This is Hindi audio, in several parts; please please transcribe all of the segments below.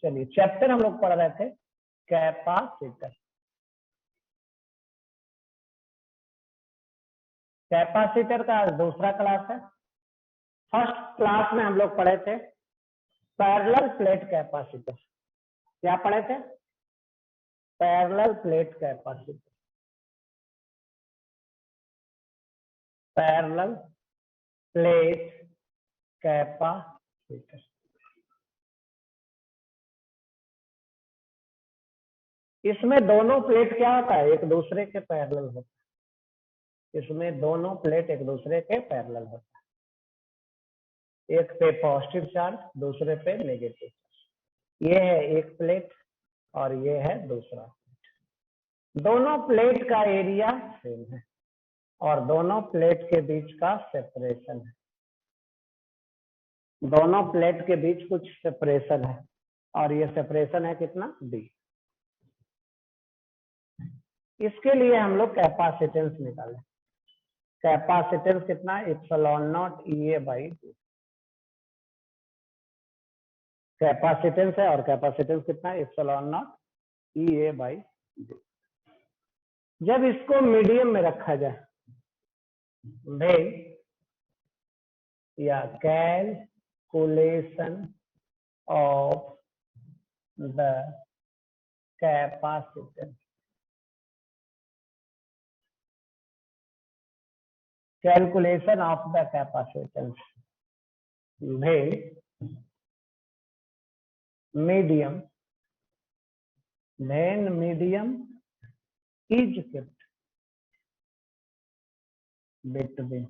चलिए चैप्टर हम लोग पढ़ रहे थे कैपेसिटर। कैपेसिटर का दूसरा क्लास है। फर्स्ट क्लास में हम लोग पढ़े थे पैरेलल प्लेट कैपेसिटर। क्या पढ़े थे? Parallel plate capacitor. Parallel plate capacitor. इसमें दोनों प्लेट क्या होता है? एक दूसरे के पैरेलल होता है। इसमें दोनों प्लेट एक दूसरे के पैरेलल होता है। एक पे पॉजिटिव चार्ज, दूसरे पे नेगेटिव चार्ज। ये है एक प्लेट और ये है दूसरा प्लेट। दोनों प्लेट का एरिया सेम है और दोनों प्लेट के बीच का सेपरेशन है। दोनों प्लेट के बीच कुछ सेपरेशन है और ये सेपरेशन है कितना? डी। इसके लिए हम लोग कैपेसिटेंस निकालें। कैपेसिटेंस कितना? Epsilon not EA by D. Capacitance है और कैपेसिटेंस कितना? Epsilon not EA by D. जब इसको मीडियम में रखा जाए भाई या calculation of the capacitance, calculation of the capacitance भाई medium, then medium is kept between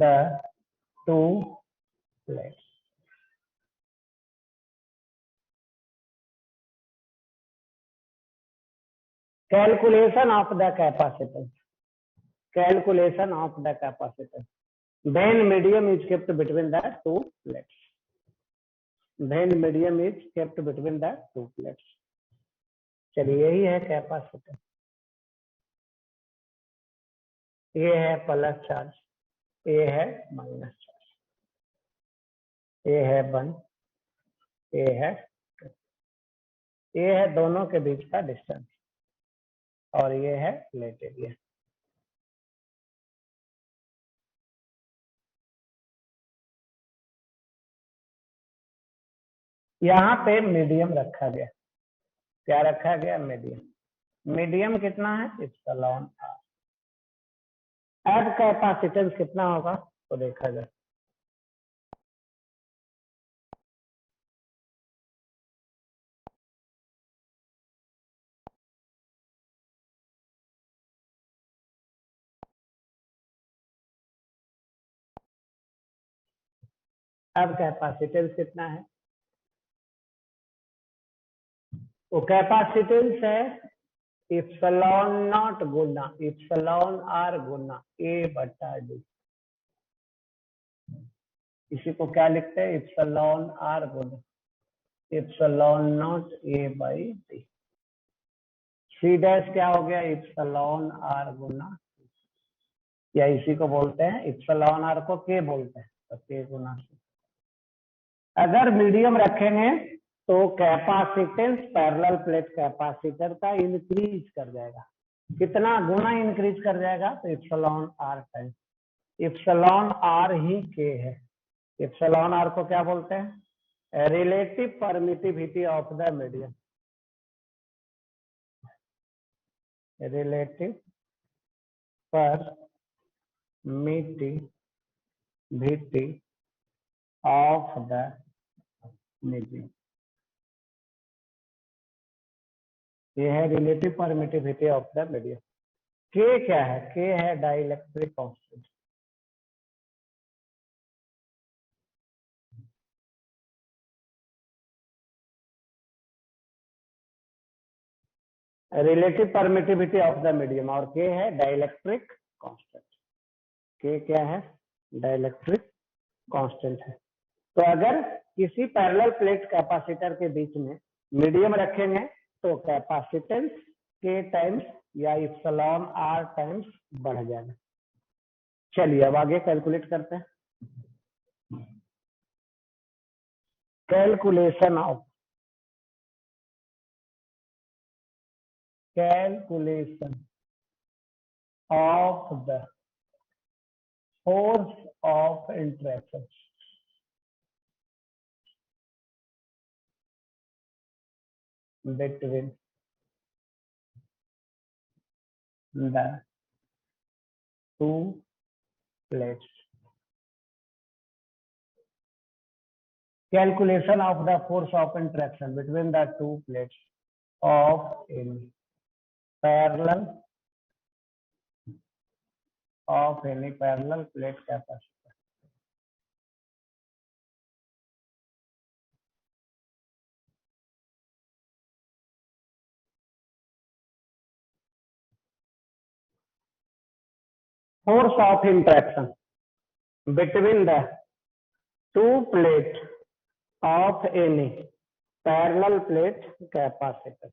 the two plates. Calculation of the capacitance. Calculation of the capacitance. Then medium is kept between the two plates. Then medium is kept between the two plates. चलिए यही है कैपेसिटर। ये है प्लस चार्ज, ये है माइनस चार्ज, ये है 1, ये है 2, ये है दोनों के बीच का डिस्टेंस और ये है प्लेट एरिया। यहाँ पे मीडियम रखा गया। क्या रखा गया? मीडियम। मीडियम कितना है? Epsilon are. अब कैपेसिटेंस कितना होगा तो देखा जाए। अब कैपेसिटेंस कितना है? वो कैपेसिटेंस है इप्सिलॉन नॉट गुना इप्सिलॉन आर गुना ए बटा डी। इसी को क्या लिखते हैं? इप्सिलॉन आर गुना epsilon not A by D. C dash क्या हो गया? इप्सिलॉन आर गुना, या इसी को बोलते हैं इप्सिलॉन आर को के बोलते हैं तो के गुना सी। अगर मीडियम रखेंगे तो कैपेसिटेंस पैरेलल प्लेट कैपेसिटर का इंक्रीज कर जाएगा। कितना गुना इंक्रीज कर जाएगा? तो epsilon R time. Epsilon R ही के है। इप्सिलॉन आर को क्या बोलते हैं? Relative permittivity of the medium. Relative permittivity of the medium. ये है relative permittivity of the medium. K क्या है? के है dielectric constant. Relative permittivity of the medium और के है डाइलेक्ट्रिक कांस्टेंट। के क्या है? डाइलेक्ट्रिक कांस्टेंट है। तो अगर किसी पैरेलल प्लेट कैपेसिटर के बीच में मीडियम रखेंगे तो कैपेसिटेंस के टाइम्स या इप्सिलॉन आर टाइम्स बढ़ जाएगा। चलिए अब आगे कैलकुलेट करते हैं। Calculation of the force of interaction between the two plates. Calculation of the force of interaction between the two plates of any parallel plate capacitor. Force of interaction between the two plates of any parallel plate capacitor.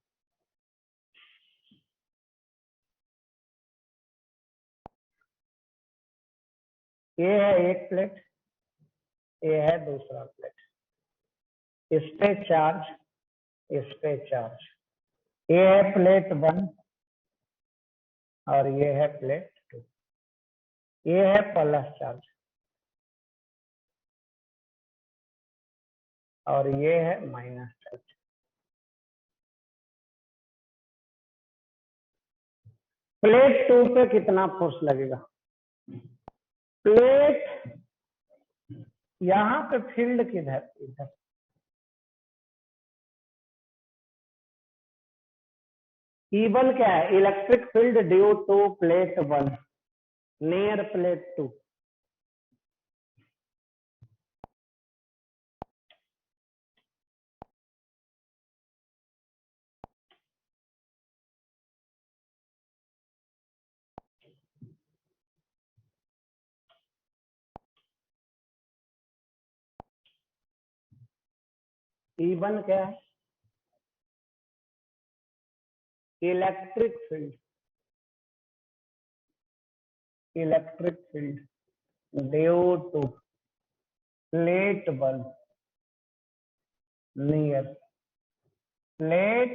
ये है एक प्लेट, ये है दूसरा प्लेट, इस पे चार्ज, इस पे चार्ज, ये है प्लेट 1 और ये है प्लेट 2, ये है प्लस चार्ज और ये है माइनस चार्ज। प्लेट 2 पे कितना फोर्स लगेगा? प्लेट यहाँ पे फील्ड किधर? इधर। ईबल क्या है? Electric field due to plate 1 near plate 2। E1 क्या है? Electric field due to plate 1 near plate,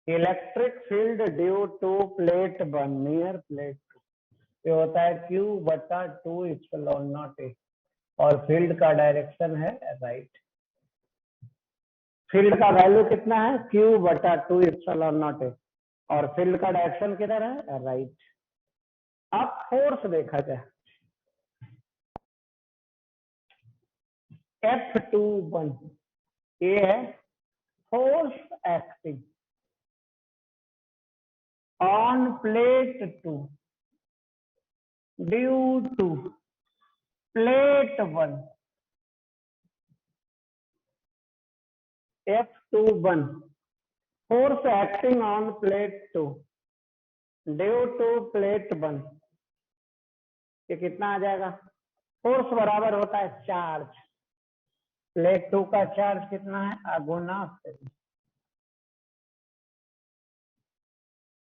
electric field due to plate 1 near plate 2 ये होता है Q/2 एप्सिलॉन नॉट ए और फील्ड का डायरेक्शन है राइट। फील्ड का वैल्यू कितना है? Q/2 एप्सिलॉन नॉट ए और फील्ड का डायरेक्शन किधर है? राइट। अब फोर्स देखा जाए, F21 ये है force acting on plate 2 due to plate 1। F21 force acting on plate 2 due to plate 1 ये कितना आ जाएगा? फोर्स बराबर होता है चार्ज। प्लेट 2 का चार्ज कितना है? गुना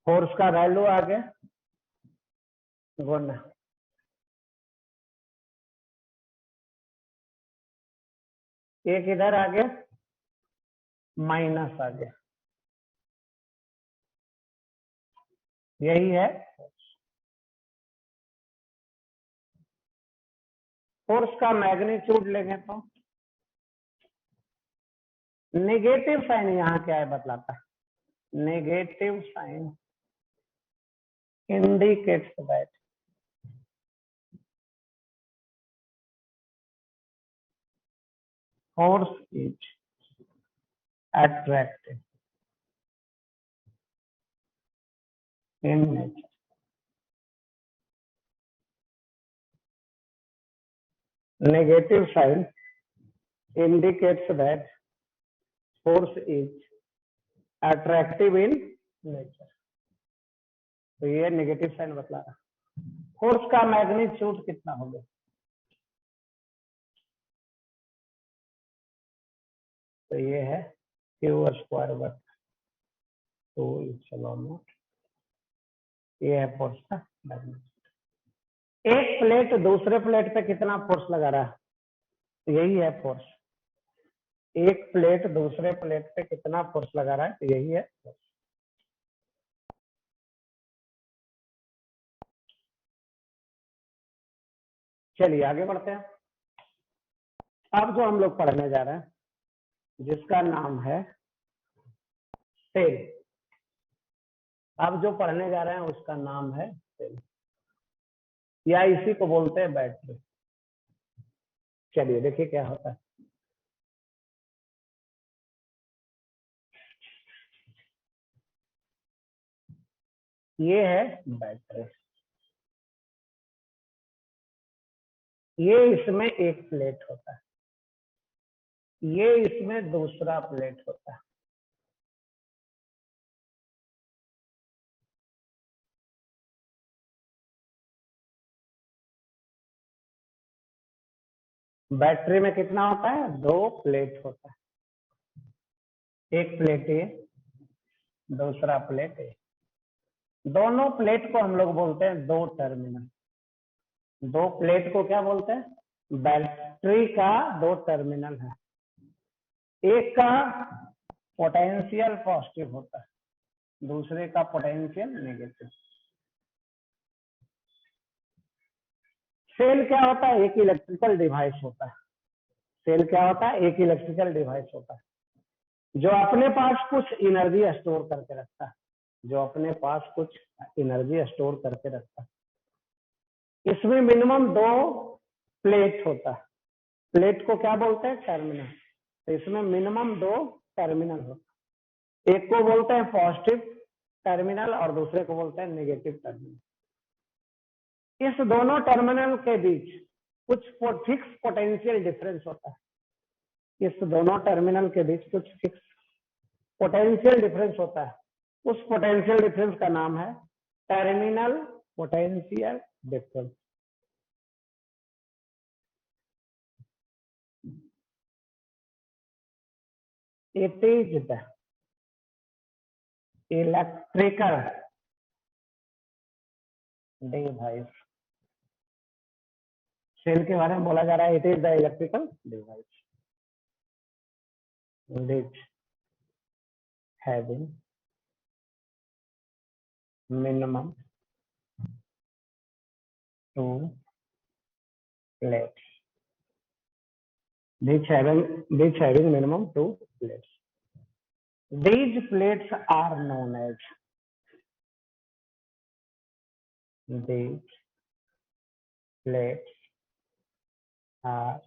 फोर्स का वैल्यू आ गया गुना, एक इधर आ गया माइनस आ गया, यही है फोर्स का मैग्नीट्यूड। लेंगे तो नेगेटिव साइन यहाँ क्या है बतलाता है। Negative sign indicates that force is attractive in nature. Negative sign indicates that force is attractive in nature. तो ये नेगेटिव साइन बतला रहा। फोर्स का मैग्नीट्यूड कितना होगा? तो ये है Q²/2 एप्सिलॉन नॉट, ये है फोर्स का मैग्नीट्यूड। एक प्लेट दूसरे प्लेट पे कितना फोर्स लगा रहा है? यही है फोर्स। एक प्लेट दूसरे प्लेट पे कितना फोर्स लगा रहा है, तो यही है फोर्स। चलिए आगे बढ़ते हैं। अब जो हम लोग पढ़ने जा रहे हैं, जिसका नाम है सेल। अब जो पढ़ने जा रहे हैं उसका नाम है सेल, या इसी को बोलते हैं बैटरी। चलिए देखिए क्या होता है। ये है बैटरी, ये इसमें एक प्लेट होता है, ये इसमें दूसरा प्लेट होता है। बैटरी में कितना होता है, दो प्लेट होता है। एक प्लेट ये, दूसरा प्लेट ये। दोनों प्लेट को हम लोग बोलते हैं दो टर्मिनल। दो प्लेट को क्या बोलते हैं, बैटरी का दो टर्मिनल है। एक का पोटेंशियल पॉजिटिव होता है, दूसरे का पोटेंशियल नेगेटिव। सेल क्या होता है, एक इलेक्ट्रिकल डिवाइस होता है। सेल क्या होता है, एक इलेक्ट्रिकल डिवाइस होता है जो अपने पास कुछ एनर्जी स्टोर करके रखता है, जो अपने पास कुछ एनर्जी स्टोर करके रखता है। इसमें मिनिमम दो प्लेट होता है। प्लेट को क्या बोलते हैं, टर्मिनल। तो इसमें मिनिमम दो टर्मिनल होता है। एक को बोलते हैं पॉजिटिव टर्मिनल और दूसरे को बोलते हैं नेगेटिव टर्मिनल। इस दोनों टर्मिनल के बीच कुछ फिक्स पोटेंशियल डिफरेंस होता है। इस दोनों टर्मिनल के बीच कुछ फिक्स पोटेंशियल डिफरेंस होता है। उस पोटेंशियल डिफरेंस का नाम है terminal potential difference. It is the electrical device. Cell के बारे में बोला जा रहा है, it is the electrical device which having minimum two plates, which having minimum two plates. These plates are known as, these plates are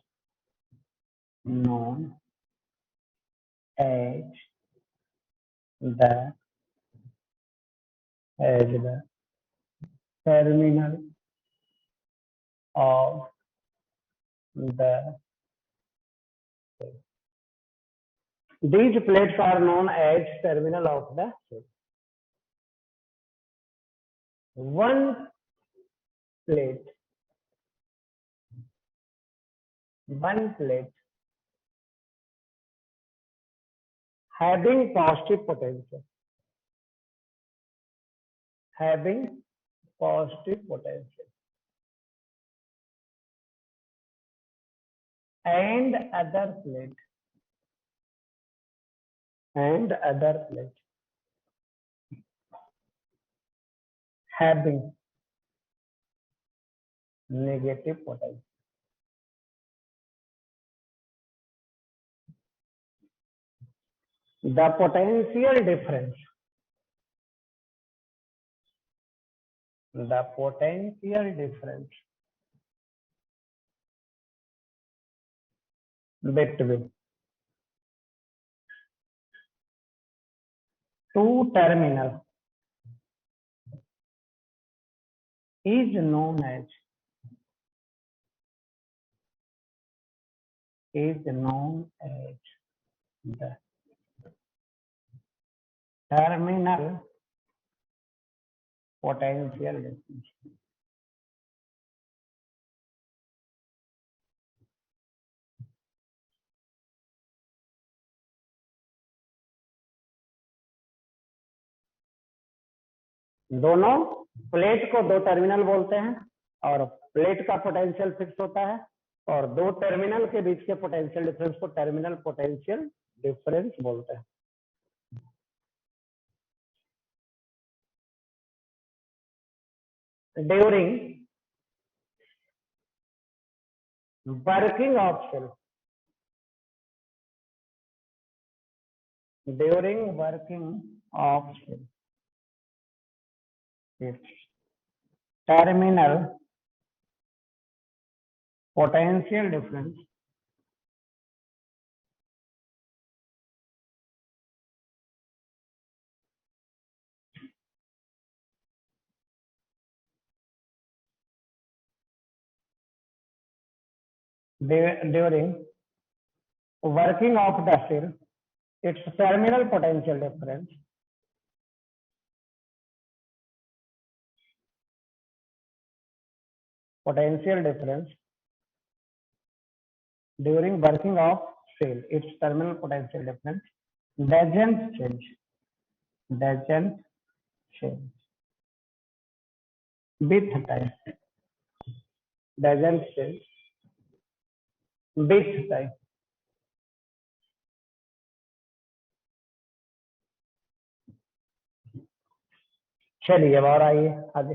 known as the terminal of the cell. These plates are known as terminal of the cell. One plate having positive potential, and other plate having negative potential. The potential difference between two terminals is known as the terminal potential difference. दोनों प्लेट को दो टर्मिनल बोलते हैं और प्लेट का पोटेंशियल फिक्स होता है और दो टर्मिनल के बीच के पोटेंशियल डिफरेंस को टर्मिनल पोटेंशियल डिफरेंस बोलते हैं। During working of cell, during working of cell, its terminal potential difference during working of the cell, its terminal potential difference during working of cell, its terminal potential difference doesn't change with time, doesn't change with time। चलिए अब और आइए आगे,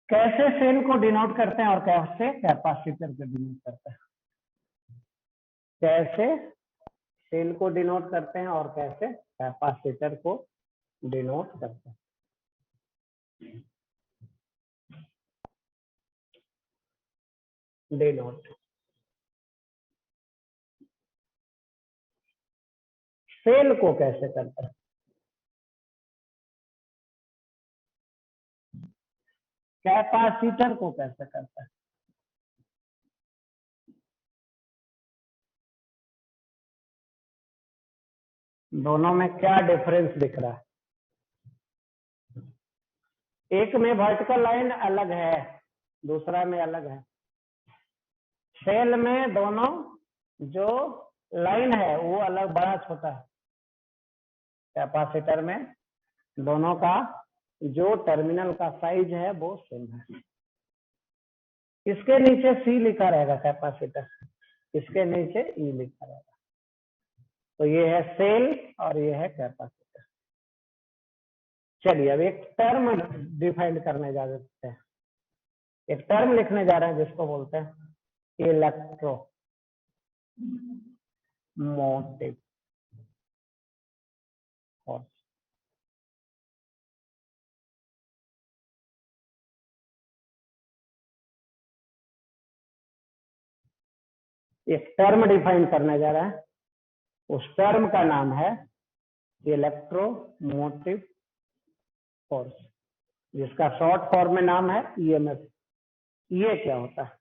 कैसे सेल को डिनोट करते हैं और कैसे कैपेसिटर को डिनोट करते हैं। कैसे सेल को डिनोट करते हैं और कैसे कैपेसिटर को डिनोट करते हैं। डिनोट सेल को कैसे करते हैं, कैपेसिटर को कैसे करता है। दोनों में क्या डिफरेंस दिख रहा है। एक में वर्टिकल लाइन अलग है, दूसरा में अलग है। सेल में दोनों जो लाइन है वो अलग बड़ा छोटा है। कैपेसिटर में दोनों का जो टर्मिनल का साइज है वो सेम है। इसके नीचे सी लिखा रहेगा कैपेसिटर, इसके नीचे ई लिखा रहेगा। तो ये है सेल और ये है कैपेसिटर। चलिए अब एक टर्म डिफाइन करने जा रहे हैं, एक टर्म लिखने जा रहे हैं जिसको बोलते हैं इलेक्ट्रो मोटिव फोर्स। एक टर्म डिफाइन करने जा रहा है, उस टर्म का नाम है इलेक्ट्रोमोटिव फोर्स, जिसका शॉर्ट फॉर्म में नाम है ईएमएफ। ये क्या होता है?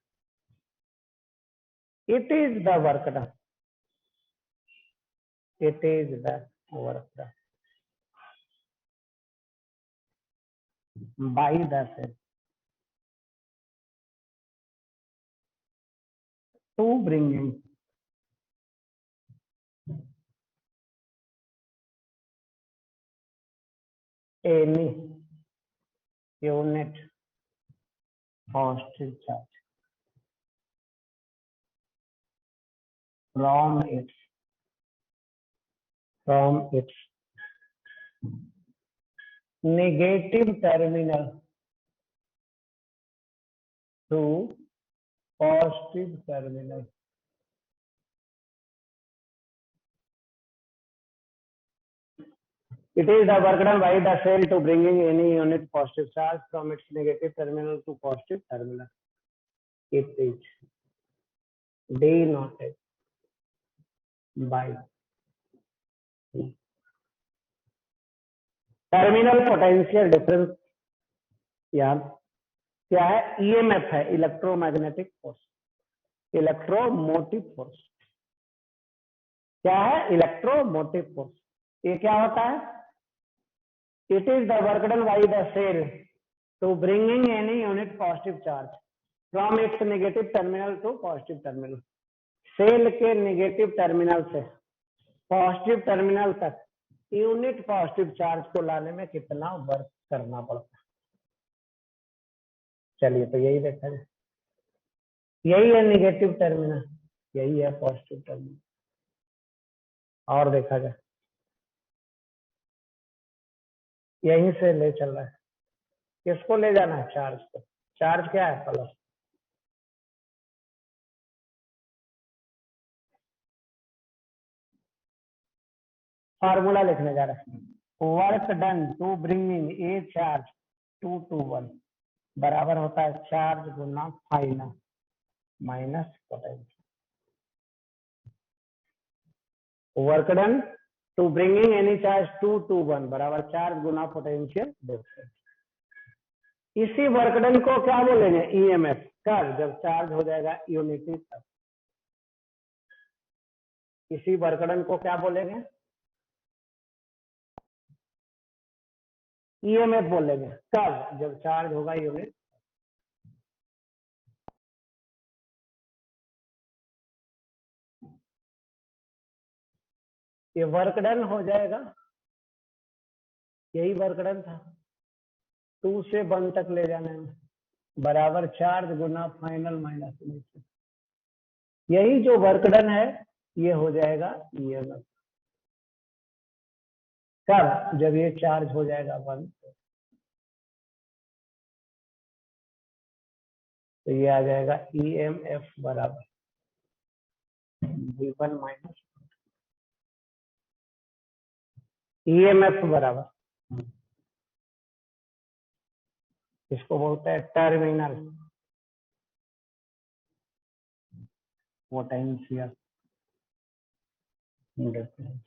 It is the work done, it is the work done by the cell to bringing any unit positive charge from its negative terminal to positive terminal. It is the work done by the cell to bringing any unit positive charge from its negative terminal to positive terminal. It is denoted by terminal potential difference. यार क्या है? ईएमएफ है, इलेक्ट्रोमैग्नेटिक फोर्स, इलेक्ट्रोमोटिव फोर्स। क्या है? Electromotive force. ये क्या होता है? It is the work done by the cell to bringing any unit positive charge from its negative terminal to positive terminal. Cell के नेगेटिव टर्मिनल से पॉजिटिव टर्मिनल तक यूनिट पॉजिटिव चार्ज को लाने में कितना वर्क करना पड़ता है। चलिए तो यही देखा जाए। यही है निगेटिव टर्मिनल, यही है पॉजिटिव टर्मिनल। और देखा जाए यहीं से ले चल रहा है, किसको ले जाना है? चार्ज को। चार्ज क्या है? प्लस। फार्मूला लिखने जा रहा है, work done to bringing a charge 2 to 1 बराबर होता है चार्ज गुना final minus potential. Work done to bringing any charge 2 to 1 बराबर चार्ज गुना पोटेंशियल डिफरेंस। इसी वर्क डन को क्या बोलेंगे? ईएमएफ। कब? जब चार्ज हो जाएगा यूनिटी तक। इसी वर्क डन को क्या बोलेंगे? ईएमएफ बोलेंगे। कब? जब चार्ज होगा यूनिट। ये वर्क डन हो जाएगा, यही वर्क डन था, 2 से 1 तक ले जाने में बराबर चार्ज गुना फाइनल माइनस इनिशियल। यही जो वर्क डन है ये हो जाएगा ईएमएफ। कब? जब ये चार्ज हो जाएगा 1। तो ये आ जाएगा ईएमएफ बराबर V1 माइनस ईएमएफ बराबर, इसको बोलते हैं टर्मिनल पोटेंशियल डिफरेंस।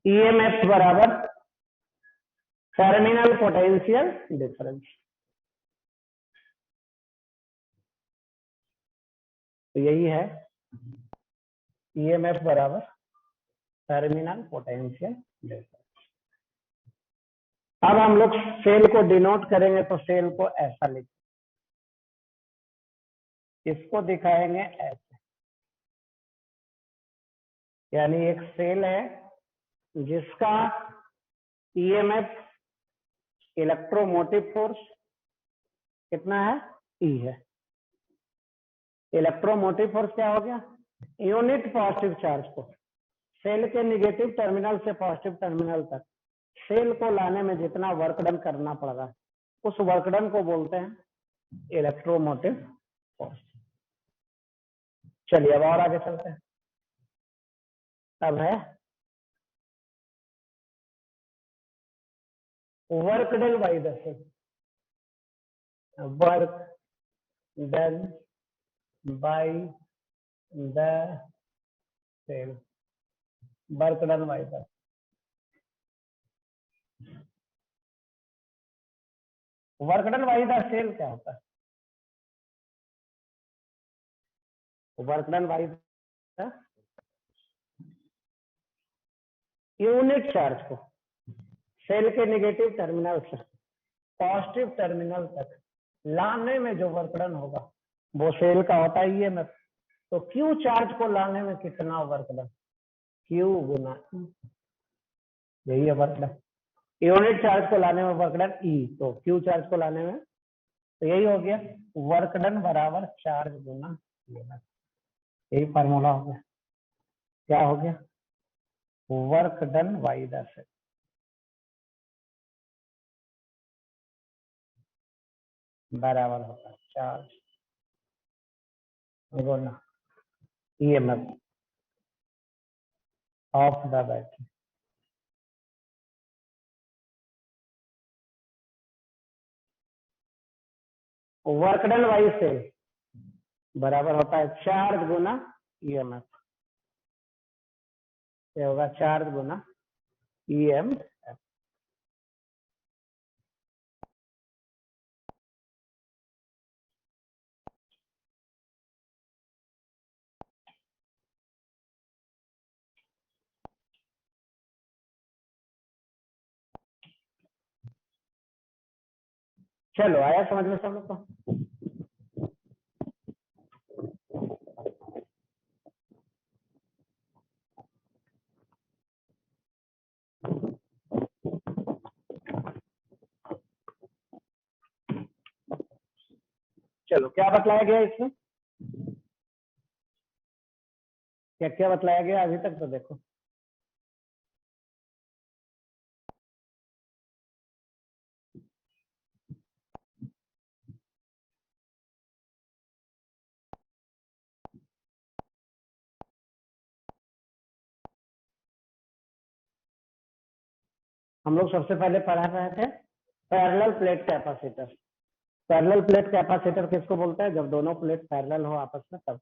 ईएमएफ बराबर टर्मिनल पोटेंशियल डिफरेंस। तो यही है ईएमएफ बराबर टर्मिनल पोटेंशियल डिफरेंस। अब हम लोग सेल को डिनोट करेंगे, तो सेल को ऐसा लिख, इसको दिखाएंगे ऐसे, यानी एक सेल है जिसका ईएमएफ इलेक्ट्रोमोटिव फोर्स कितना है? ई है। इलेक्ट्रोमोटिव फोर्स क्या हो गया? यूनिट पॉजिटिव चार्ज को सेल के निगेटिव टर्मिनल से पॉजिटिव टर्मिनल तक सेल को लाने में जितना वर्क डन करना पड़ रहा है, उस वर्क डन को बोलते हैं इलेक्ट्रोमोटिव फोर्स। चलिए अब और आगे चलते हैं। अब है work done by the cell. Work done by the cell, work done by the, work done by the cell क्या होता है? Work done by the unit charge को सेल के नेगेटिव टर्मिनल से पॉजिटिव टर्मिनल तक लाने में जो वर्क डन होगा वो सेल का होता है ईएमएफ। तो क्यू चार्ज को लाने में कितना वर्क डन? क्यू गुना ई, यही है वर्क डन। यूनिट चार्ज को लाने में वर्क डन ई, तो क्यू चार्ज को लाने में, तो यही हो गया वर्क डन बराबर चार्ज गुना ईएमएफ। यही फार्मूला हो गया। क्या हो गया? Work done by the cell बराबर होगा चार्ज गुना EMF of the battery. Work done by cell बराबर होता है चार्ज गुना ईएमएफ। ये होगा चार्ज गुना ईएमएफ। चलो आया समझ में सब लोग को? चलो क्या बतलाया गया इसमें, क्या क्या बतलाया गया अभी तक तो देखो। हम लोग सबसे पहले पढ़ा रहे थे parallel plate capacitor. Parallel plate capacitor किसको बोलते हैं, जब दोनों प्लेट पैरेलल हो आपस में तब।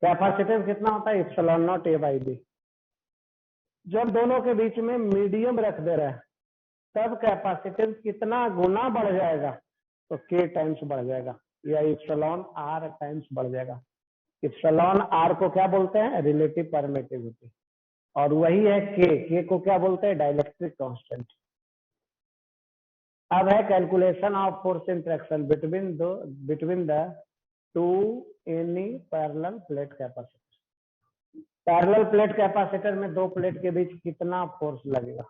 कैपेसिटेंस कितना होता है, epsilon not A by B. जब दोनों के बीच में मीडियम रख दे रहे हैं तब कैपेसिटेंस कितना गुना बढ़ जाएगा, तो के टाइम्स बढ़ जाएगा या इप्सिलॉन आर टाइम्स बढ़ जाएगा। इप्सिलॉन आर को क्या बोलते हैं, रिलेटिव परमिटिविटी, और वही है के को क्या बोलते हैं, डाइलेक्ट्रिक कांस्टेंट। अब है calculation of force interaction between the two any parallel plate capacitor. Parallel plate capacitor में दो प्लेट के बीच कितना फोर्स लगेगा।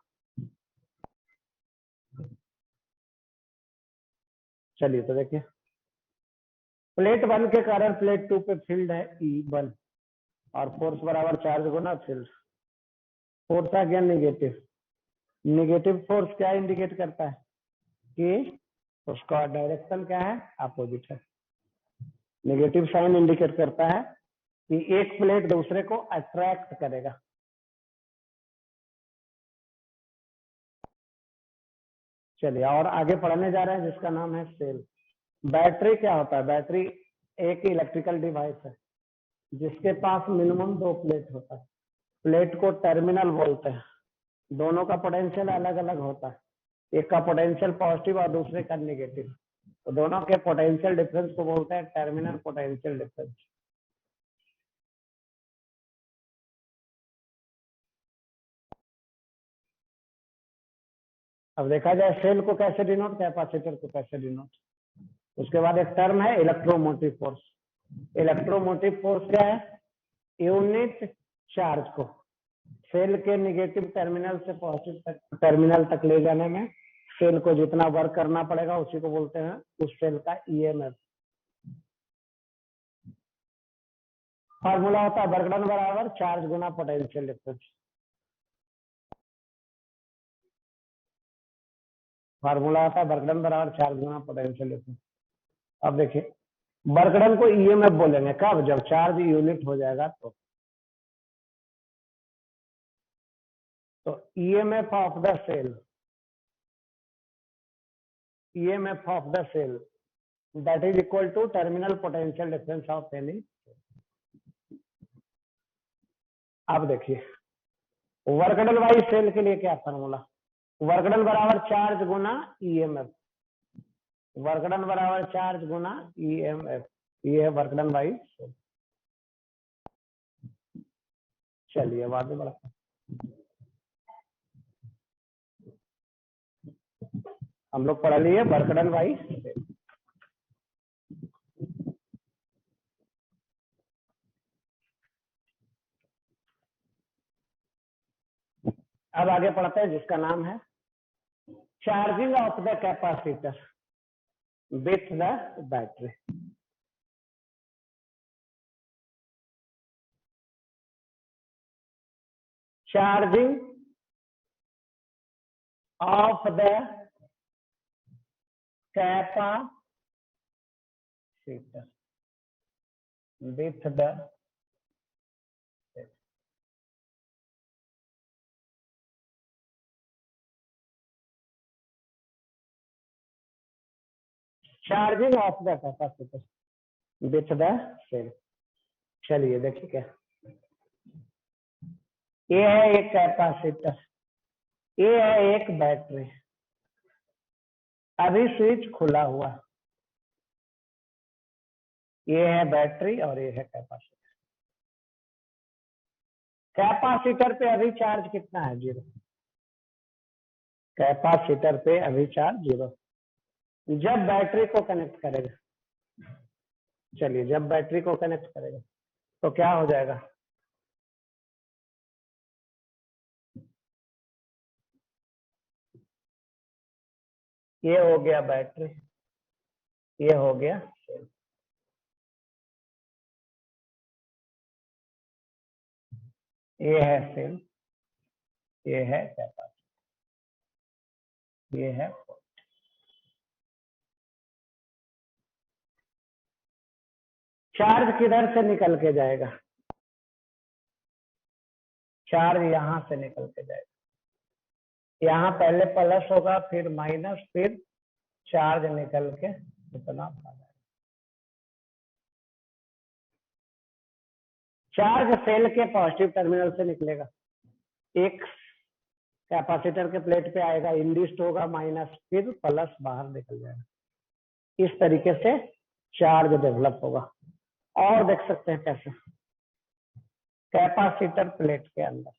चलिए तो देखिए, प्लेट 1 के कारण प्लेट 2 पे फील्ड है E1 और फोर्स बराबर चार्ज गुना फील्ड। फोर्स आ गया नेगेटिव। नेगेटिव फोर्स क्या इंडिकेट करता है कि उसका डायरेक्शन क्या है, अपोजिट है। नेगेटिव साइन इंडिकेट करता है कि एक प्लेट दूसरे को अट्रैक्ट करेगा। चलिए और आगे पढ़ने जा रहे हैं जिसका नाम है सेल। बैटरी क्या होता है, बैटरी एक इलेक्ट्रिकल डिवाइस है जिसके पास मिनिमम दो प्लेट होता है। प्लेट को टर्मिनल बोलते हैं। दोनों का पोटेंशियल अलग अलग होता है, एक का पोटेंशियल पॉजिटिव और दूसरे का नेगेटिव, तो दोनों के पोटेंशियल डिफरेंस को बोलते हैं टर्मिनल पोटेंशियल डिफरेंस। अब देखा जाए सेल को कैसे डिनोट, कैपेसिटर को कैसे डिनोट। उसके बाद एक टर्म है इलेक्ट्रोमोटिव फोर्स। इलेक्ट्रोमोटिव फोर्स क्या है, यूनिट चार्ज को सेल के नेगेटिव टर्मिनल से पॉजिटिव टर्मिनल तक ले जाने में सेल को जितना वर्क करना पड़ेगा उसी को बोलते हैं उस सेल का ईएमएफ। फार्मूला होता है वर्क डन बराबर चार्ज गुना पोटेंशियल डिफरेंस। फार्मूला होता है वर्क डन बराबर चार्ज गुना पोटेंशियल डिफरेंस। अब देखिए वर्क डन को ईएमएफ बोलेंगे कब, जब चार्ज यूनिट हो जाएगा तो EMF of the cell, EMF of the cell that is equal to terminal potential difference of any। अब देखिए वर्क डन बाई सेल के लिए क्या फार्मूला, वर्क डन बराबर चार्ज गुना ईएमएफ। वर्क डन बराबर चार्ज गुना ईएमएफ, ये है वर्क डन बाई सेल। चलिए अब आगे बढ़ते हैं। हम लोग पढ़ लिए वर्क डन बाई सेल। अब आगे पढ़ते हैं जिसका नाम है charging of the capacitor with the battery. Charging of the capacitor with the charging of the capacitor with the cell. चलिए देखिए क्या, ये है एक कैपेसिटर, ये है एक बैटरी। अभी स्विच खुला हुआ, ये है बैटरी और ये है कैपेसिटर। कैपेसिटर पे अभी चार्ज कितना है, 0। कैपेसिटर पे अभी चार्ज 0। जब बैटरी को कनेक्ट करेगा, चलिए जब बैटरी को कनेक्ट करेगा तो क्या हो जाएगा, ये हो गया बैटरी, ये हो गया सेल, ये है सेल, ये है कैपेसिटर, ये है चार्ज किधर से निकल के जाएगा, चार्ज यहां से निकल के जाएगा, यहाँ पहले प्लस होगा फिर माइनस फिर चार्ज निकल के इतना भाग आएगा। चार्ज सेल के पॉजिटिव टर्मिनल से निकलेगा, एक कैपेसिटर के प्लेट पे आएगा, इंड्यूस्ड होगा माइनस फिर प्लस बाहर निकल जाएगा। इस तरीके से चार्ज डेवलप होगा। और देख सकते हैं कैसे, कैपेसिटर प्लेट के अंदर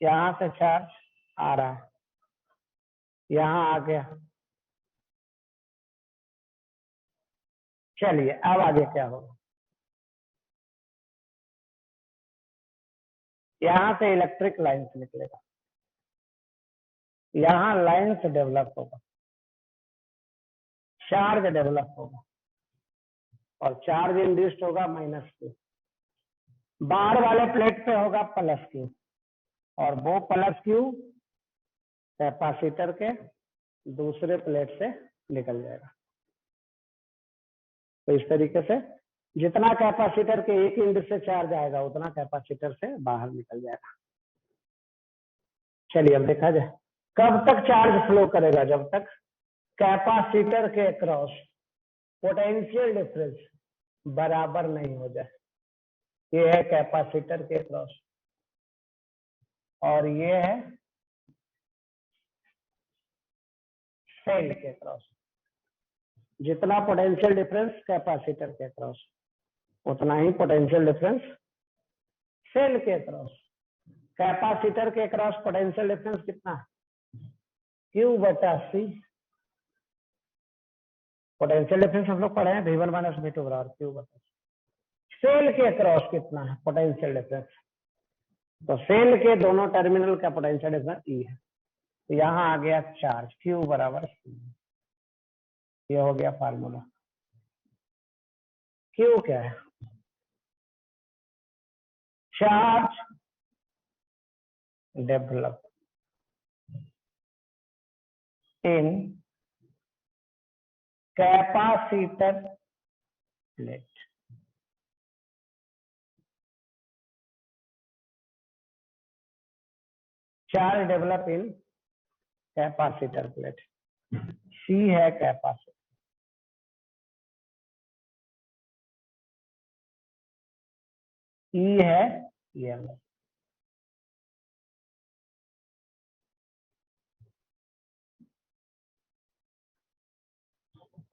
यहां से चार्ज आ रहा है, यहां आ गया। चलिए अब आगे क्या होगा, यहां से इलेक्ट्रिक लाइन से निकलेगा, यहां लाइन से डेवलप होगा, चार्ज डेवलप होगा और चार्ज इंड्यूस्ड होगा माइनस क्यू, बाहर वाले प्लेट पे होगा प्लस क्यू और वो प्लस क्यू कैपेसिटर के दूसरे प्लेट से निकल जाएगा। तो इस तरीके से जितना कैपेसिटर के एक एंड से चार्ज आएगा उतना कैपेसिटर से बाहर निकल जाएगा। चलिए अब देखा जाए कब तक चार्ज फ्लो करेगा, जब तक कैपेसिटर के अक्रॉस पोटेंशियल डिफरेंस बराबर नहीं हो जाए। ये है कैपेसिटर के अक्रॉस और ये है सेल के अक्रॉस। जितना पोटेंशियल डिफरेंस कैपेसिटर के अक्रॉस उतना ही पोटेंशियल डिफरेंस सेल के अक्रॉस। कैपेसिटर के अक्रॉस पोटेंशियल डिफरेंस कितना है, Q बटा C। पोटेंशियल डिफरेंस हम लोग पढ़े हैं V1 माइनस V2 बराबर Q बटा C। सेल के अक्रॉस कितना है पोटेंशियल डिफरेंस, तो सेल के दोनों टर्मिनल का पोटेंशियल डिफरेंस E है। तो यहाँ आ गया चार्ज Q बराबर C, ये हो गया फार्मूला। Q क्या है, charge develop in capacitor plate. Charge develop in capacitor plate. C है कैपेसिटर, E है EMF।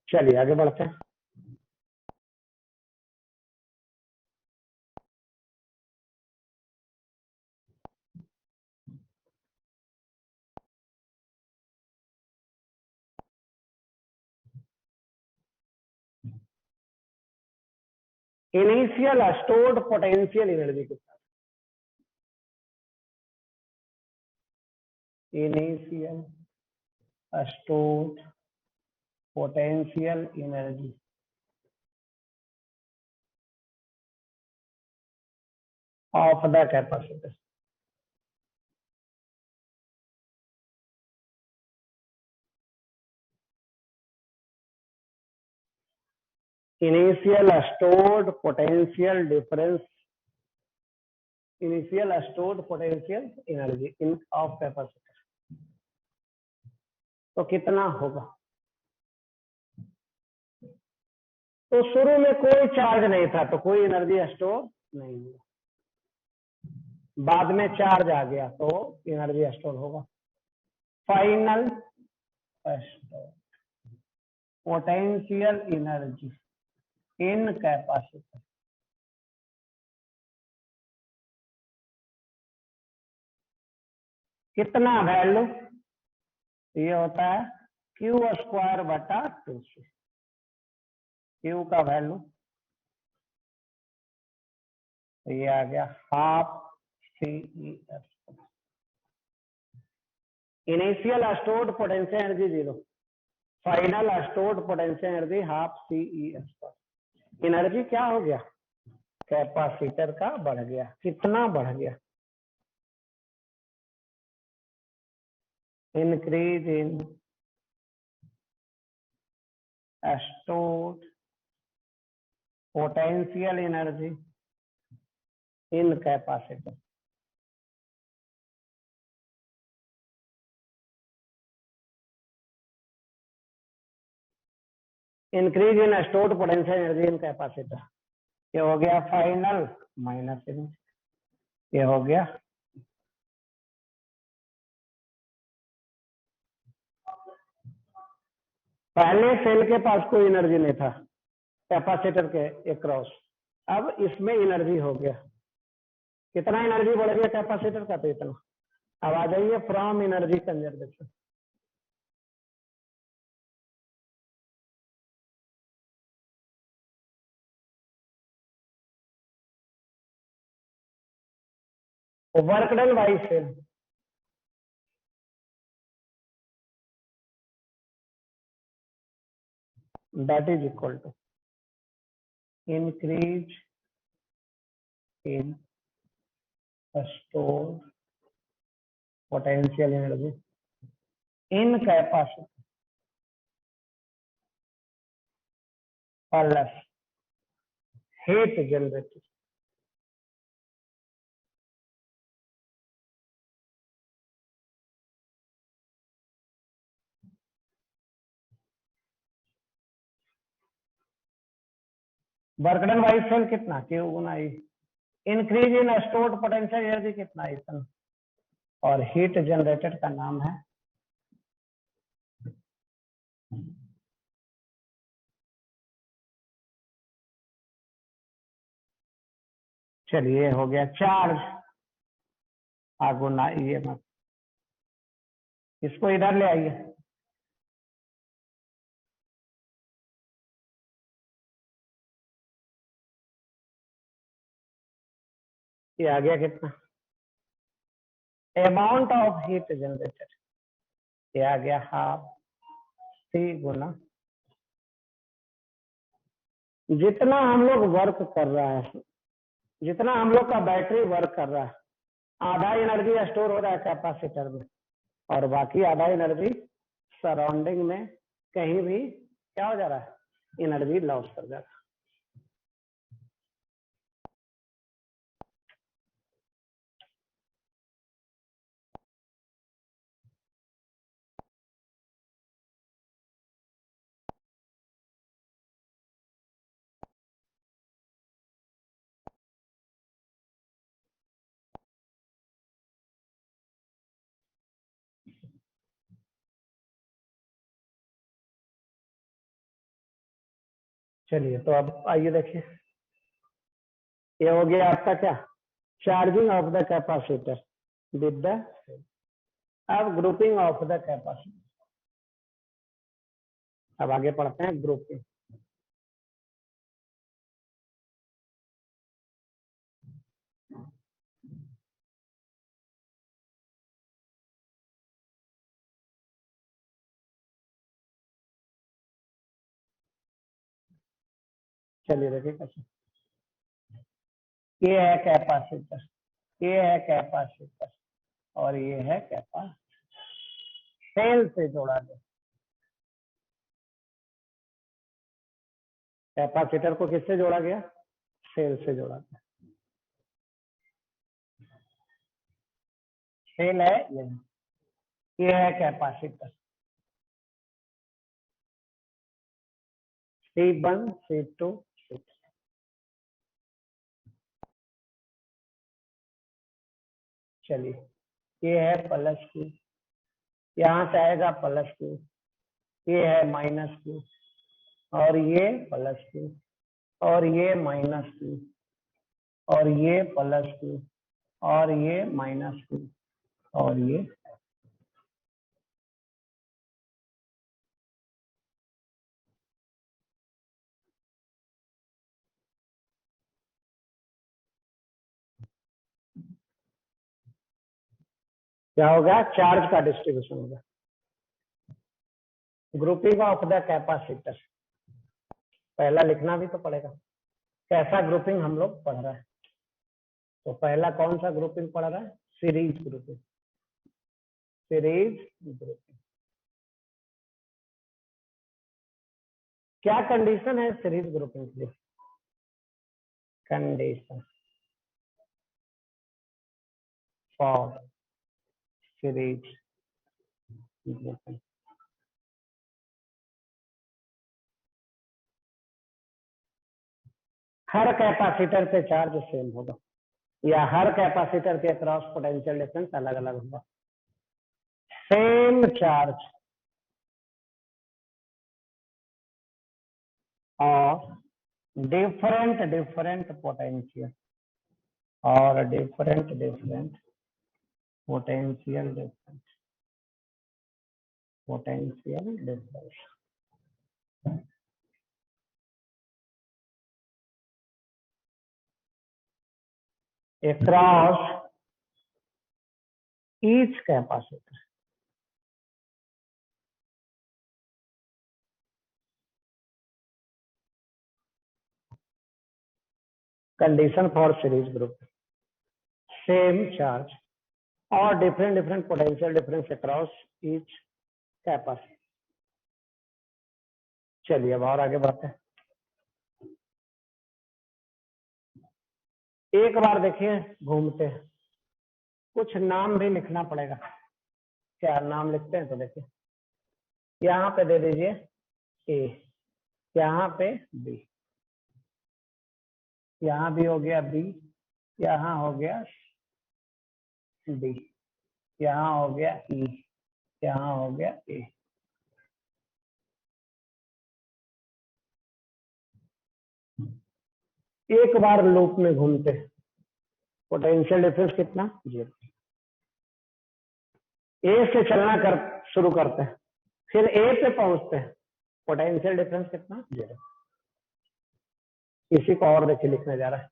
चलिए आगे बढ़ते हैं। इनिशियल स्टोर्ड पोटेंशियल एनर्जी के साथ, initial stored potential energy of the capacitor. Initial stored potential difference, initial stored potential energy in of capacitor, तो कितना होगा। तो शुरू में कोई चार्ज नहीं था तो कोई एनर्जी स्टोर नहीं हुआ, बाद में चार्ज आ गया तो एनर्जी स्टोर होगा। Final store potential energy in capacitor कितना वैल्यू, ये होता है Q स्क्वायर बटा 2C। Q का वैल्यू ये आ गया half CEF। Initial stored potential energy 0, final stored potential energy half C E square. Energy क्या हो गया, कैपेसिटर का बढ़ गया। कितना बढ़ गया, increase in stored potential energy in capacitor. Increase in stored potential energy in capacitor. ये हो गया फाइनल माइनस इन, ये हो गया पहले सेल के पास कोई एनर्जी नहीं था कैपेसिटर के अक्रॉस, अब इसमें एनर्जी हो गया। कितना एनर्जी बढ़ गया कैपेसिटर का, तो इतना। अब आ जाइए from energy conservation. Work done by cell, that is equal to increase in stored potential energy in capacity plus heat generated। Work done by cell कितना, Q गुना E। Increase in stored potential energy कितना, इतना। और हीट जनरेटेड का नाम है चलिए हो गया चार्ज गुना ई एम एफ। इसको इधर ले आइए, ये आ गया कितना, अमाउंट ऑफ हीट जनरेटेड, ये आ गया हाफ सी गुना जितना हम लोग वर्क कर रहा है, जितना हम लोग का बैटरी वर्क कर रहा है, आधा एनर्जी स्टोर हो रहा है कैपेसिटर में और बाकी आधा एनर्जी सराउंडिंग में कहीं भी क्या हो जा रहा है, एनर्जी लॉस कर जा रहा है। चलिए तो अब आइए देखिए, ये हो गया आपका क्या, charging of the capacitor with the, अब ग्रुपिंग ऑफ द कैपेसिटर। अब आगे पढ़ते हैं ग्रुपिंग। चलिए देखिए कैसे, ये है कैपेसिटर, ये है कैपेसिटर और ये है कैपेसिटर, सेल से जोड़ा गया। कैपेसिटर को किससे जोड़ा गया, सेल से जोड़ा गया। सेल है ये है कैपेसिटर, C1 C2 C3। चलिए ये है प्लस Q, यहाँ से आएगा प्लस Q, ये है माइनस Q और ये प्लस Q और ये माइनस Q और ये प्लस Q और ये माइनस Q और ये, क्या होगा, चार्ज का डिस्ट्रीब्यूशन होगा। ग्रुपिंग ऑफ द कैपेसिटर, पहला लिखना भी तो पड़ेगा। कैसा ग्रुपिंग हम लोग पढ़ रहे हैं? तो पहला कौन सा ग्रुपिंग पढ़ रहा है? Series grouping. सीरीज ग्रुपिंग क्या कंडीशन है सीरीज ग्रुपिंग के लिए? कंडीशन फॉर सीरीज ग्रुपिंग, हर कैपेसिटर पे चार्ज सेम होगा या हर कैपेसिटर के अक्रॉस पोटेंशियल डिफरेंस अलग अलग होगा। सेम चार्ज और डिफरेंट पोटेंशियल और different potential difference across each capacitor। Condition for series group, same charge और different potential difference across each capacitor. चलिए अब और आगे बढ़ते हैं। एक बार देखिए घूमते हैं, कुछ नाम भी लिखना पड़ेगा। क्या नाम लिखते हैं? तो देखिए यहाँ पे दे दीजिए ए, यहाँ पे बी, यहाँ भी हो गया बी, यहाँ हो गया डी, यहाँ हो गया ई, यहाँ हो गया ए। एक बार लूप में घूमते, पोटेंशियल डिफरेंस कितना? 0। ए से चलना शुरू करते हैं, फिर ए पे पहुंचते हैं, पोटेंशियल डिफरेंस कितना? 0। इसी को और देखिए लिखने जा रहा है।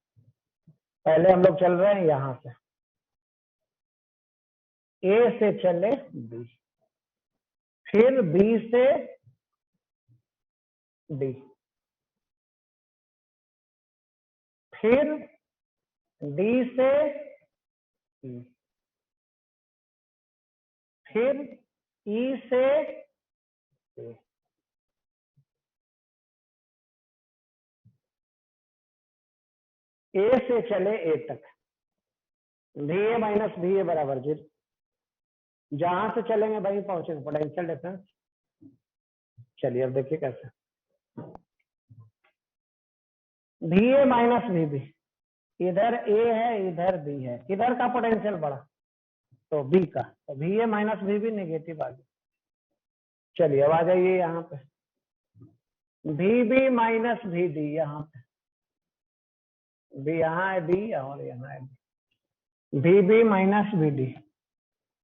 पहले हम लोग चल रहे हैं यहां से, ए से चले बी, फिर बी से डी, फिर डी से ई, फिर ई से ए, ए से चले ए तक, we A minus V A बराबर 0। जहां से चलेंगे वहीं पहुंचेंगे, पोटेंशियल डिफरेंस। चलिए अब देखिए कैसे, V A minus V B, इधर ए है इधर बी है, किधर का पोटेंशियल बढ़ा? तो बी का, तो V A minus V B negative आ गया। चलिए अब आ जाइए यहाँ पे, V B minus V D, यहाँ पे बी, यहाँ है बी और यहाँ है B, V B minus V D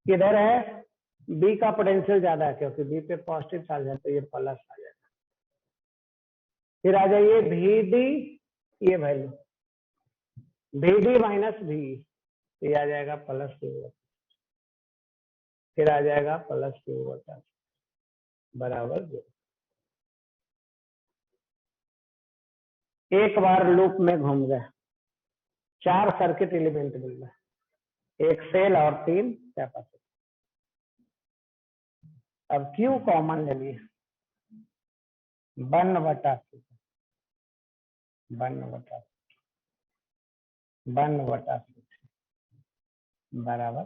किधर है? बी का पोटेंशियल ज्यादा है क्योंकि बी पे पॉजिटिव चार्ज है, तो ये प्लस आ जाएगा। फिर आ जाइए वी डी, ये value V D minus V, ये आ जाएगा प्लस क्यू, फिर आ जाएगा प्लस क्यू बटा बराबर 0। एक बार लूप में घूम गए, 4 सर्किट एलिमेंट मिल गए, एक सेल और 3 कैपेसिटर। अब क्यू कॉमन ले लिए, 1/C, 1/C बराबर।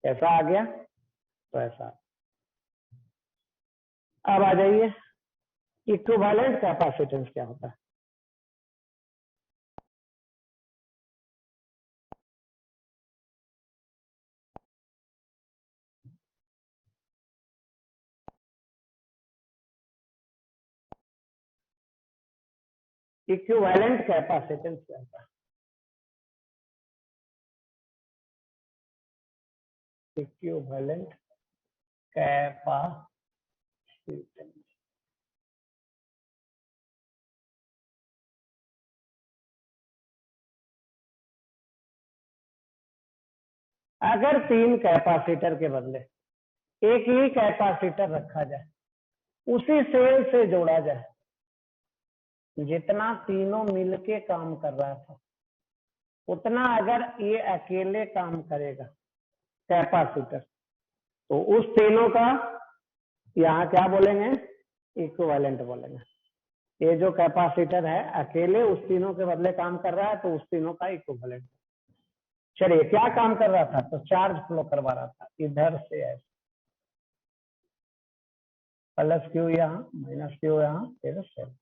ऐसा आ गया, तो ऐसा। अब आ जाइए इक्विवेलेंट कैपेसिटेंस क्या होता है? इक्विवेलेंट कैपेसिटेंस क्या होता है? इक्विवेलेंट कैपेसिटेंस अगर 3 कैपेसिटर के बदले एक ही कैपेसिटर रखा जाए, उसी सेल से जोड़ा जाए, जितना तीनों मिलके काम कर रहा था उतना अगर ये अकेले काम करेगा कैपेसिटर, तो उस तीनों का यहाँ क्या बोलेंगे, इक्विवेलेंट बोलेंगे। ये जो कैपेसिटर है अकेले उस तीनों के बदले काम कर रहा है, तो उस तीनों का इक्विवेलेंट। चलिए, क्या काम कर रहा था, तो चार्ज फ्लो करवा रहा था इधर से ऐसे, प्लस क्यू यहाँ, माइनस क्यू यहाँ, फिर सेल।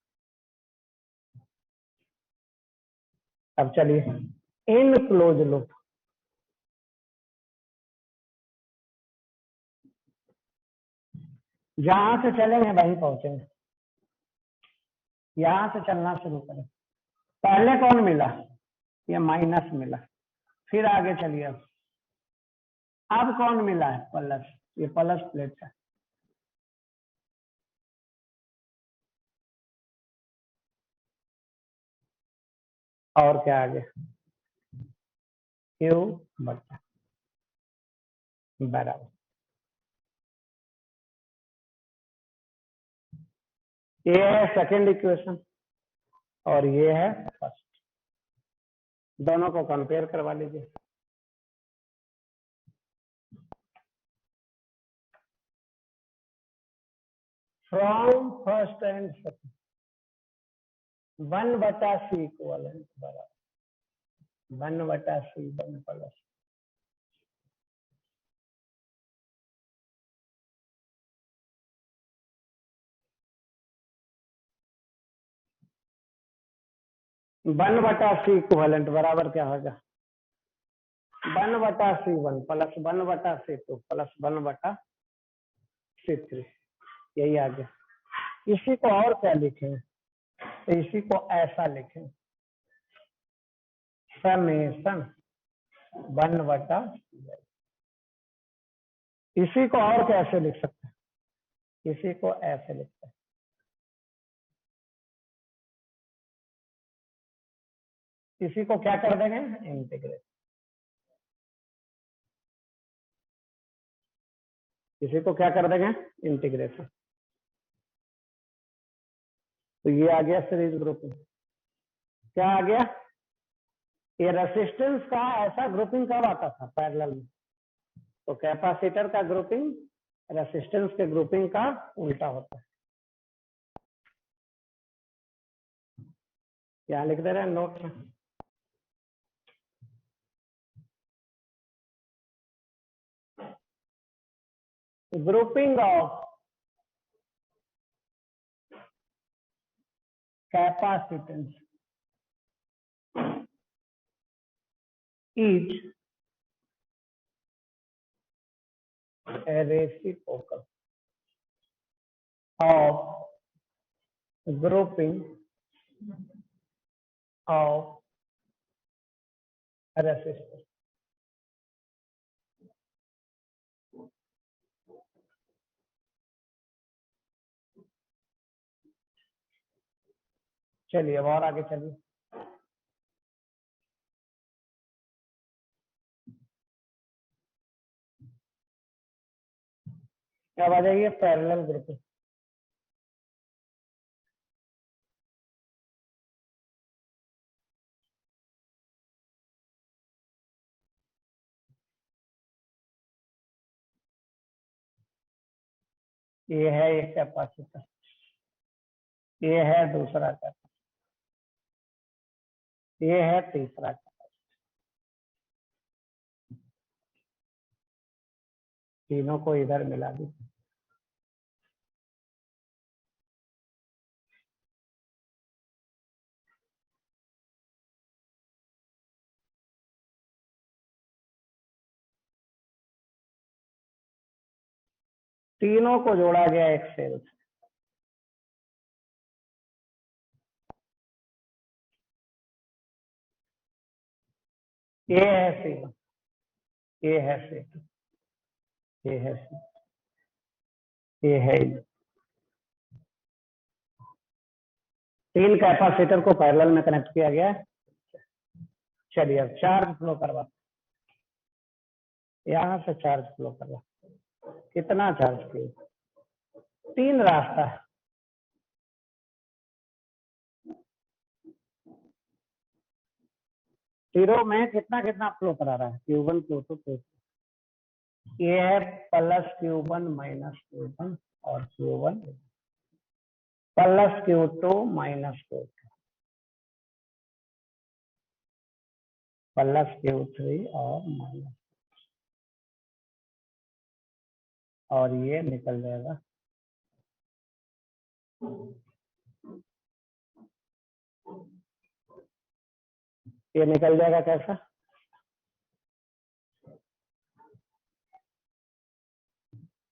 अब चलिए, इन क्लोज लूप, जहां से चलेंगे वहीं पहुंचेंगे। यहां से चलना शुरू करें। पहले कौन मिला, ये माइनस मिला, फिर आगे चलिए। अब कौन मिला है, प्लस, ये प्लस प्लेट है। और क्या आगे, क्यू बटा बराबर, ये है सेकेंड इक्वेशन और ये है फर्स्ट। दोनों को कंपेयर करवा लीजिए। From first and second, 1/c equivalent बराबर 1/c 1 प्लस। वन बटा सी इक्वलेंट बराबर क्या होगा, 1/c1 plus 1/c2 plus 1/c3। यही आ गया। इसी को और क्या लिखें, तो इसी को ऐसा लिखें, समेशन 1/c। इसी को और कैसे लिख सकते हैं, इसी को ऐसे लिखते हैं, इसी को क्या कर देंगे, इंटीग्रेट। इसी को क्या कर देंगे, इंटीग्रेशन। तो ये आ गया सीरीज ग्रुपिंग। क्या आ गया, ये रेसिस्टेंस का ऐसा ग्रुपिंग कब आता था, पैरेलल में। तो कैपेसिटर का ग्रुपिंग रेसिस्टेंस के ग्रुपिंग का उल्टा होता है। यहाँ लिख दे रहे हैं नोट में, grouping of capacitance each a reciprocal of grouping of resistors। चलिए अब और आगे चलिए। अब आ जाइए पैरेलल ग्रुपिंग। ये है एक कैपेसिटर, ये है दूसरा कैपेसिटर, ये है तीसरा कैपेसिटर, तीनों को इधर मिला दीजिए। तीनों को जोड़ा गया एक सेल से। ये है C1, ये है C2, ये है C, ये है E। तीन कैपेसिटर को पैरेलल में कनेक्ट किया गया है। चलिए अब चार्ज फ्लो करवा, यहाँ से चार्ज फ्लो कर रहा है। कितना चार्ज फ्लो? 3 रास्ता है। जीरो में कितना कितना फ्लो करा रहा है? Q1 Q2 Q3। ये है प्लस Q1 माइनस Q1 और Q1 plus Q2 minus Q2 plus Q3 और माइनस, और ये निकल जाएगा। ये निकल जाएगा कैसा?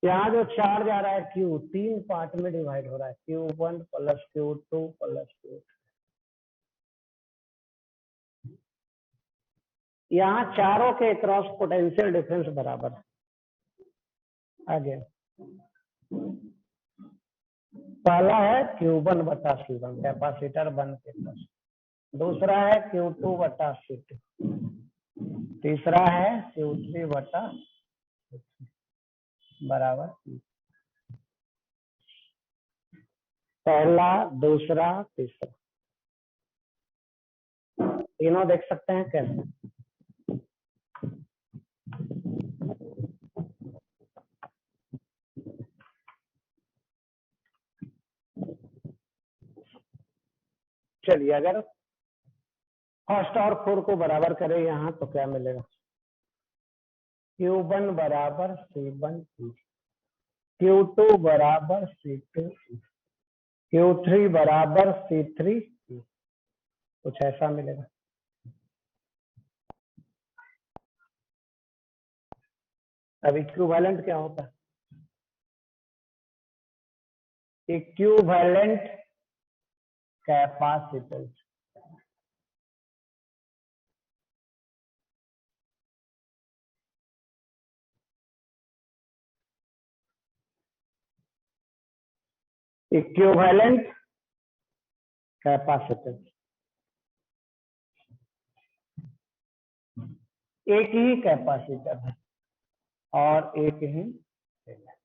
यहाँ जो चार्ज आ रहा है Q 3 पार्ट में डिवाइड हो रहा है, Q1 plus Q2 plus Q3। यहाँ चारों के क्रॉस पोटेंशियल डिफरेंस बराबर है। आगे पहला है Q1 बटा C1 कैपेसिटर 1 के प्लस, दूसरा है Q2 बटा C2, तीसरा है Q3 बटा बराबर पहला दूसरा तीसरा, तीनों देख सकते हैं कैसे? चलिए अगर फर्स्ट और 4 को बराबर करें यहाँ तो क्या मिलेगा? Q1 बराबर C1, Q2 बराबर C2, Q3 बराबर C3, कुछ ऐसा मिलेगा। अब इक्विवेलेंट क्या होता है? Equivalent capacitance. इक्विवेलेंट कैपेसिटेंस एक ही कैपेसिटर है और एक ही सेल है।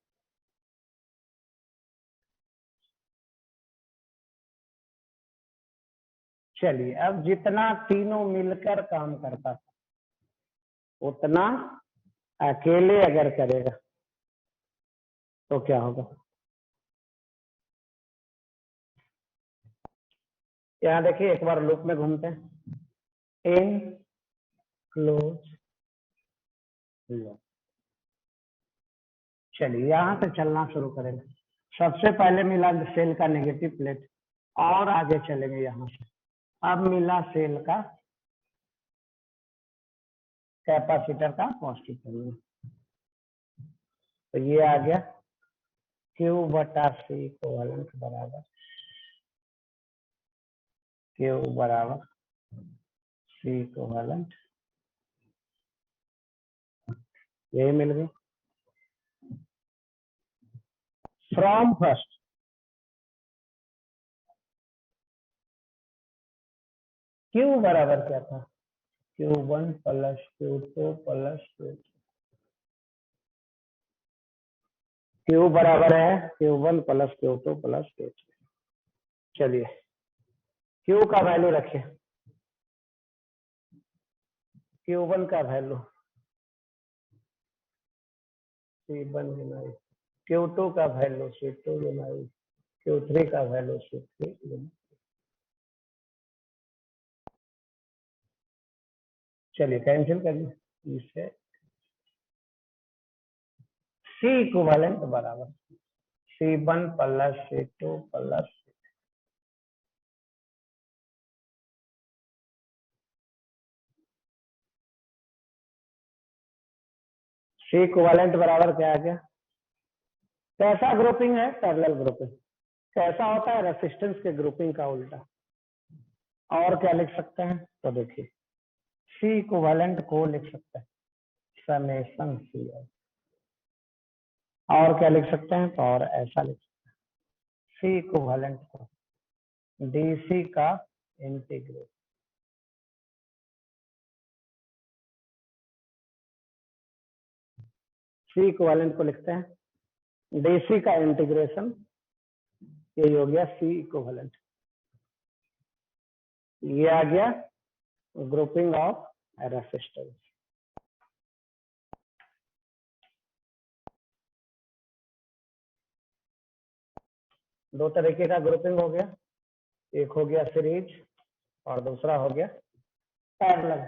चलिए अब जितना तीनों मिलकर काम करता था उतना अकेले अगर करेगा तो क्या होगा? यहाँ देखिए एक बार लूप में घूमते हैं। In close loop. चलिए यहाँ से चलना शुरू करेंगे। सबसे पहले मिला सेल का नेगेटिव प्लेट और आगे चलेंगे यहाँ से। अब मिला सेल का कैपेसिटर का पॉजिटिव टर्मिनल, तो ये आ गया Q बटा C इक्विवेलेंट बराबर Q बराबर C इक्विवेलेंट, यही मिल गई। फ्रॉम फर्स्ट Q बराबर क्या था? Q1 plus Q2 plus Q3। Q बराबर है Q1 plus Q2 plus Q3। चलिए Q का वैल्यू रखिए। Q1 का वैल्यू C1 गुना Q2 का वैल्यू C2 गुना Q3 का वैल्यू C3 गुना। चलिए कैंसिल करिए इससे। C इक्विवेलेंट बराबर C1 plus C2 plus C equivalent बराबर क्या आ गया? कैसा ग्रुपिंग है? Parallel grouping. कैसा होता है? रेसिस्टेंस के ग्रुपिंग का उल्टा। और क्या लिख सकते हैं? तो देखिए C इक्विवेलेंट को लिख सकते हैं समेशन C, और क्या लिख सकते हैं? तो और ऐसा लिख सकते हैं C इक्विवेलेंट को DC का इंटीग्रल। सी इक्विवेलेंट को लिखते हैं, डीसी का इंटीग्रेशन, ये हो गया सी इक्विवेलेंट। ये आ गया ग्रुपिंग ऑफ रेसिस्टेंस। दो तरीके का ग्रुपिंग हो गया, एक हो गया सीरीज और दूसरा हो गया पैरेलल।